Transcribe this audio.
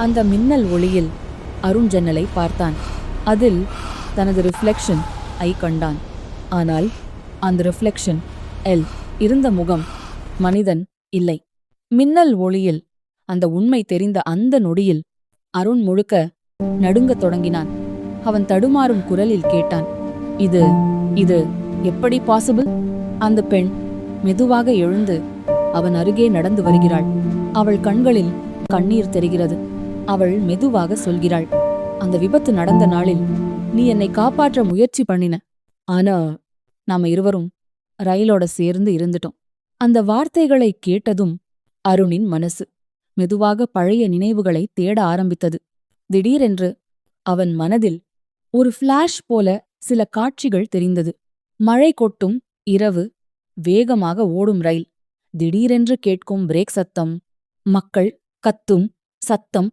அந்த மின்னல் ஒளியில் அருண் ஜன்னலை பார்த்தான். அதில் தனது ரிஃப்ளெக்ஷன் ஐ கண்டான். ஆனால் அந்த ரிஃப்ளெக்ஷன் எல் இருந்த முகம் மனிதன் இல்லை. மின்னல் ஒளியில் அந்த உண்மை தெரிந்த அந்த நொடியில் அருண் முழுக்க நடுங்கத் தொடங்கினான். அவன் தடுமாறும் குரலில் கேட்டான், இது இது எப்படி பாசிபிள்? அந்த பெண் மெதுவாக எழுந்து அவன் அருகே நடந்து வருகிறாள். அவள் கண்களில் கண்ணீர் தெரிகிறது. அவள் மெதுவாக சொல்கிறாள், அந்த விபத்து நடந்த நாளில் நீ என்னை காப்பாற்ற முயற்சி பண்ணின. ஆனா நாம இருவரும் ரயிலோட சேர்ந்து இருந்துட்டோம். அந்த வார்த்தைகளை கேட்டதும் அருணின் மனசு மெதுவாக பழைய நினைவுகளை தேட ஆரம்பித்தது. திடீரென்று அவன் மனதில் ஒரு ஃபிளாஷ் போல சில காட்சிகள் தெரிந்தது. மழை கொட்டும் இரவு, வேகமாக ஓடும் ரயில், திடீரென்று கேட்கும் பிரேக் சத்தம், மக்கள் கத்தும் சத்தம்,